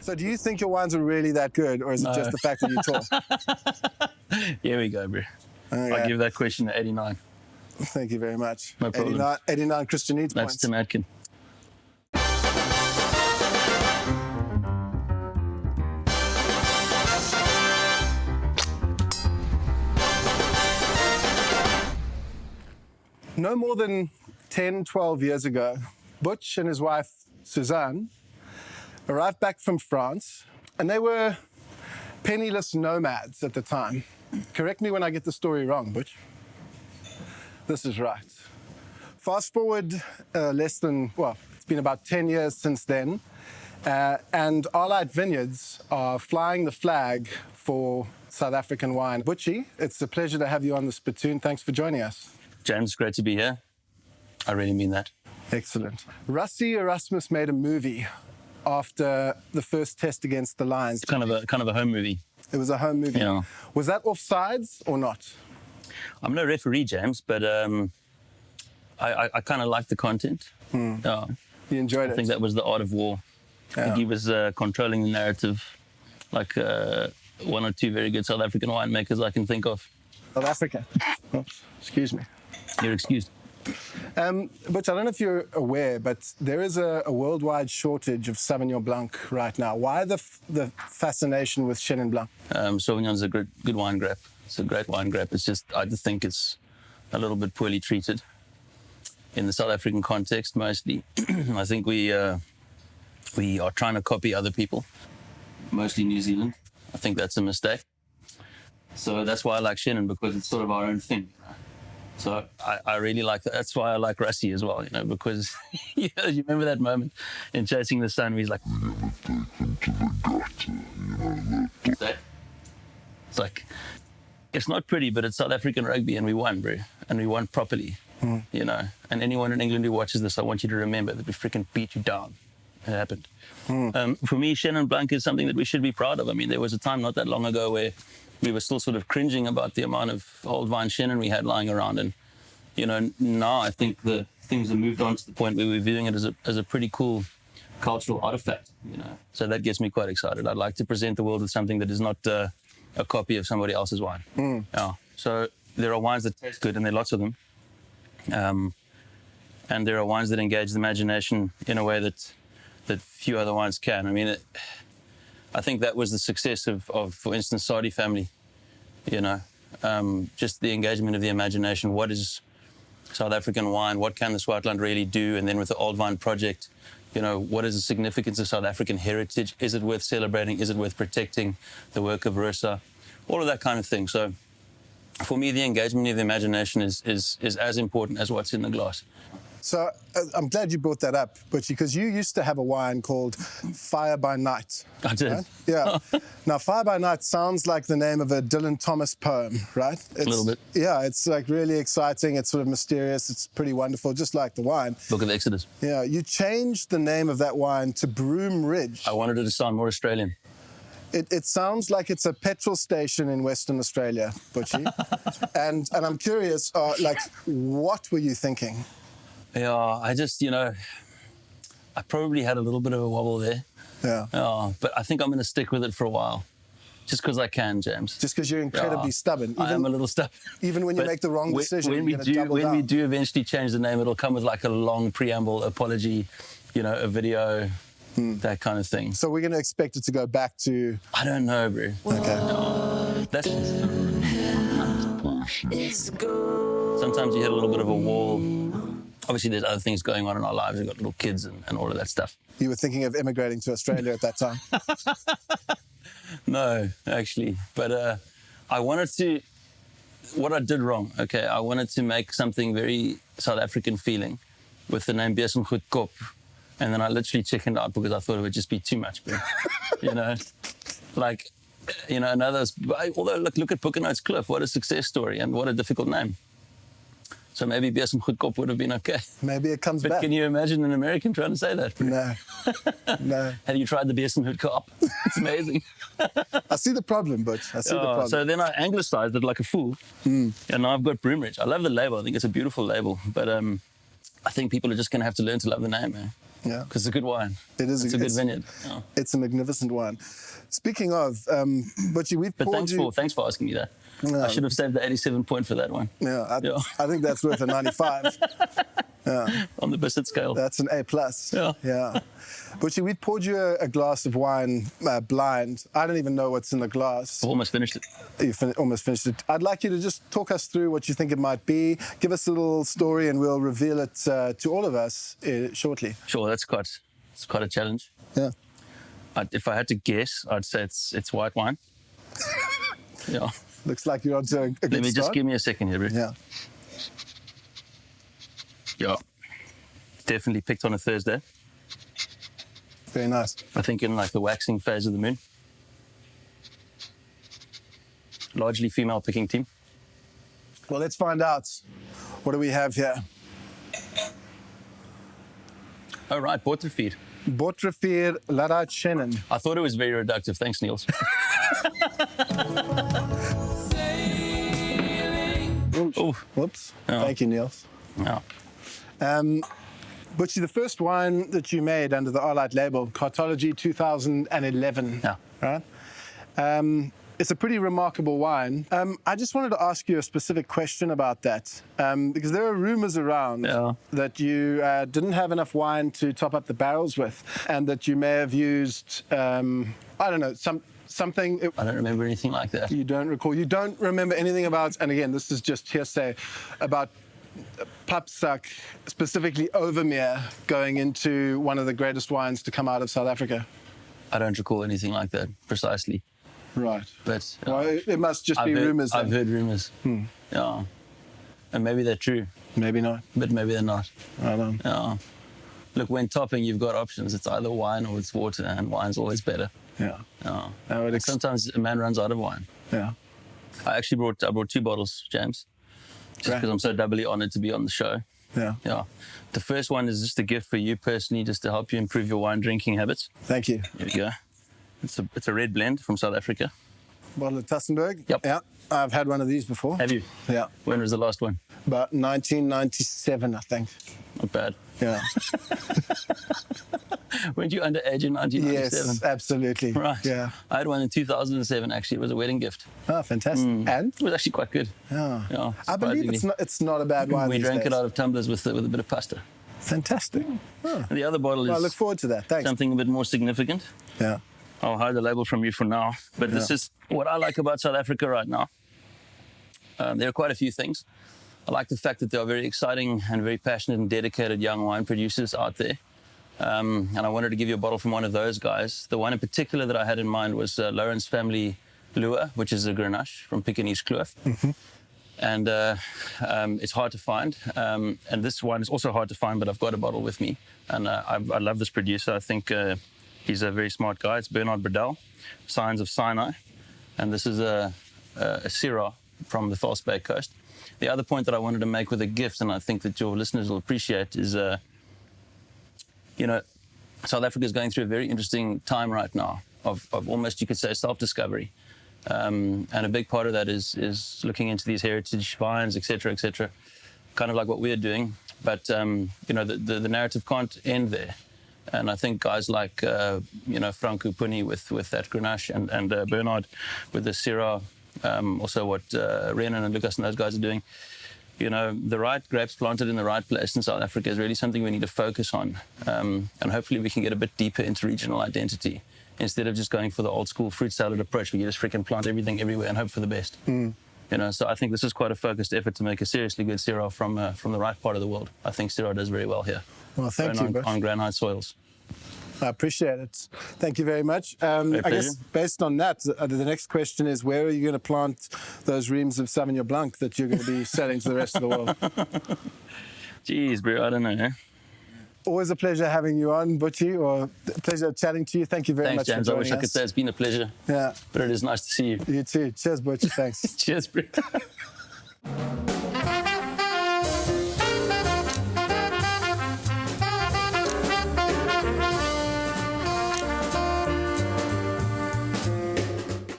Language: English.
So do you think your wines are really that good, or is it just the fact that you talk? Here we go, bro. Okay. I'll give that question an 89. Thank you very much. No problem. 89 Christian Needs That's points. Tim Atkin. No more than 10, 12 years ago, Butch and his wife, Suzanne, arrived back from France, and they were penniless nomads at the time. Correct me when I get the story wrong, Butch. This is right. Fast forward it's been about 10 years since then, and Alheit Vineyards are flying the flag for South African wine. Butchie, it's a pleasure to have you on the Spittoon. Thanks for joining us. James, great to be here. I really mean that. Excellent. Rassie Erasmus made a movie after the first test against the Lions. It's kind of a home movie. It was a home movie. Yeah. Was that offsides or not? I'm no referee, James, but I kind of like the content. Yeah. You enjoyed it? I think that was the art of war. I think he was controlling the narrative, like one or two very good South African winemakers I can think of. South Africa. Oops, excuse me. You're excused. Butch, I don't know if you're aware, but there is a worldwide shortage of Sauvignon Blanc right now. Why the fascination with Chenin Blanc? Sauvignon's a good wine grape. It's a great wine grape. I just think it's a little bit poorly treated in the South African context, mostly. I think we are trying to copy other people, mostly New Zealand. I think that's a mistake. So that's why I like Chenin, because it's sort of our own thing. So I really like that. That's why I like Rassie as well, because you remember that moment in Chasing the Sun where he's like, it's like, it's not pretty, but it's South African rugby and we won, bro. And we won properly, And anyone in England who watches this, I want you to remember that we freaking beat you down. It happened. For me, Chenin Blanc is something that we should be proud of. I mean, there was a time not that long ago where we were still sort of cringing about the amount of old vine Chenin we had lying around. And, now I think the things have moved on to the point where we're viewing it as a pretty cool cultural artifact, So that gets me quite excited. I'd like to present the world with something that is not a copy of somebody else's wine. Yeah. So there are wines that taste good, and there are lots of them. And there are wines that engage the imagination in a way that few other wines can. I mean, I think that was the success of for instance, Sadi family, just the engagement of the imagination. What is South African wine? What can the Swartland really do? And then with the Old Vine Project, what is the significance of South African heritage? Is it worth celebrating? Is it worth protecting the work of Rosa? All of that kind of thing. So for me, the engagement of the imagination is as important as what's in the glass. So I'm glad you brought that up, Butchie, because you used to have a wine called Fire by Night. I did. Right? Yeah. Now, Fire by Night sounds like the name of a Dylan Thomas poem, right? A little bit. Yeah, it's like really exciting. It's sort of mysterious. It's pretty wonderful, just like the wine. Book of Exodus. Yeah, you changed the name of that wine to Broom Ridge. I wanted it to sound more Australian. It sounds like it's a petrol station in Western Australia, Butchie. and I'm curious, what were you thinking? Yeah, I just, I probably had a little bit of a wobble there. Yeah. But I think I'm going to stick with it for a while. Just because I can, James. Just because you're incredibly stubborn. I am a little stubborn. Even when you make the wrong decision, when we do eventually change the name, it'll come with like a long preamble, apology, a video, that kind of thing. So we're going to expect it to go back to... I don't know, bro. Okay. Sometimes you hit a little bit of a wall. Obviously, there's other things going on in our lives. We've got little kids and all of that stuff. You were thinking of immigrating to Australia at that time? No, actually. But I wanted to... What I did wrong, okay, I wanted to make something very South African feeling with the name Besom Goed Kop. And then I literally chickened out because I thought it would just be too much, bro. Although look at Boekenhout's Cliff, what a success story and what a difficult name. So maybe Besom Goed Kop would have been okay. Maybe it comes back. But can you imagine an American trying to say that? Bro? No. Have you tried the Besom Goed Kop? It's amazing. I see the problem, Butch. I see the problem. So then I anglicized it like a fool. And now I've got Broom Ridge. I love the label. I think it's a beautiful label. But I think people are just going to have to learn to love the name, man. Yeah. Because it's a good wine. It is. It's a good vineyard. Yeah. It's a magnificent wine. Speaking of, Butchie, we've But poured thanks for asking me that. I should have saved the 87 point for that one. Yeah, I think that's worth a 95. Yeah. On the Bissett scale. That's an A+. Yeah. Butchie, we've poured you a glass of wine blind. I don't even know what's in the glass. I've almost finished it. You almost finished it. I'd like you to just talk us through what you think it might be. Give us a little story and we'll reveal it to all of us shortly. Sure, it's quite a challenge. Yeah. If I had to guess, I'd say it's white wine. Yeah. Looks like you're onto a good Let me start. just give me a second here, bro. Yeah. Yeah. Definitely picked on a Thursday. Very nice. I think in like the waxing phase of the moon. Largely female picking team. Well, let's find out. What do we have here? Oh, right, Botterfeed. Botterfeed Lara Chenin. I thought it was very reductive. Thanks, Niels. Oh, Whoops. Yeah. Thank you, Niels. yeah. Butchie, the first wine that you made under the Alheit label, Cartology 2011. Yeah. Right? It's a pretty remarkable wine. I just wanted to ask you a specific question about that, because there are rumors around that you didn't have enough wine to top up the barrels with, and that you may have used, I don't know, something. I don't remember anything like that. You don't recall. You don't remember anything about, and again, this is just hearsay, about Papsak, specifically Overmeer, going into one of the greatest wines to come out of South Africa. I don't recall anything like that precisely. Right. But Well, it must just be rumors. I've heard rumors. Yeah. And maybe they're true, Maybe not. but maybe they're not. I don't know. Yeah. Look, when topping, you've got options. It's either wine or it's water, and wine's always better. Yeah. Yeah. I would Sometimes a man runs out of wine. Yeah. I brought 2 bottles, James, just Right. because I'm so doubly honored to be on the show. Yeah. Yeah. The first one is just a gift for you personally, just to help you improve your wine drinking habits. Thank you. Here we go. It's a red blend from South Africa. Bottle of Tassenberg. Yep. Yeah. I've had one of these before. Have you? Yeah. When was the last one? About 1997, I think. Not bad. Yeah. Weren't you underage in 1997? Yes, absolutely. Right. Yeah. I had one in 2007, actually. It was a wedding gift. Oh, fantastic. And? It was actually quite good. Yeah. Yeah, I believe it's not a bad wine. We these drank days. it out of tumblers with a bit of pasta. Fantastic. Oh. And the other bottle Well, I is look forward to that. Thanks. something a bit more significant. Yeah. I'll hide the label from you for now. But this is what I like about South Africa right now. There are quite a few things. I like the fact that there are very exciting and very passionate and dedicated young wine producers out there. And I wanted to give you a bottle from one of those guys. The one in particular that I had in mind was Lawrence Family Lua, which is a Grenache from Pekingese Kloof. And it's hard to find. And this one is also hard to find, but I've got a bottle with me. And I love this producer. I think he's a very smart guy. It's Bernard Burdell, Signs of Sinai. And this is a Syrah from the False Bay Coast. The other point that I wanted to make with a gift, and I think that your listeners will appreciate, is, South Africa is going through a very interesting time right now of almost, you could say, self-discovery. And a big part of that is looking into these heritage vines, et cetera, kind of like what we're doing. But, the narrative can't end there. And I think guys like, Franco Puni with that Grenache and Bernard with the Syrah, also what Renan and Lucas and those guys are doing. The right grapes planted in the right place in South Africa is really something we need to focus on. And hopefully we can get a bit deeper into regional identity instead of just going for the old school fruit salad approach where you just freaking plant everything everywhere and hope for the best. So I think this is quite a focused effort to make a seriously good Syrah from the right part of the world. I think Syrah does very well here. Well, thank you, on granite soils. I appreciate it. Thank you very much. I guess based on that, the next question is, where are you going to plant those reams of Sauvignon Blanc that you're going to be selling to the rest of the world? Jeez, bro, I don't know. Always a pleasure having you on, Butchie, or a pleasure chatting to you. Thank you very much James. for joining I wish I could say it's been a pleasure. Yeah. But it is nice to see you. You too. Cheers, Butch. Thanks. Cheers, bro.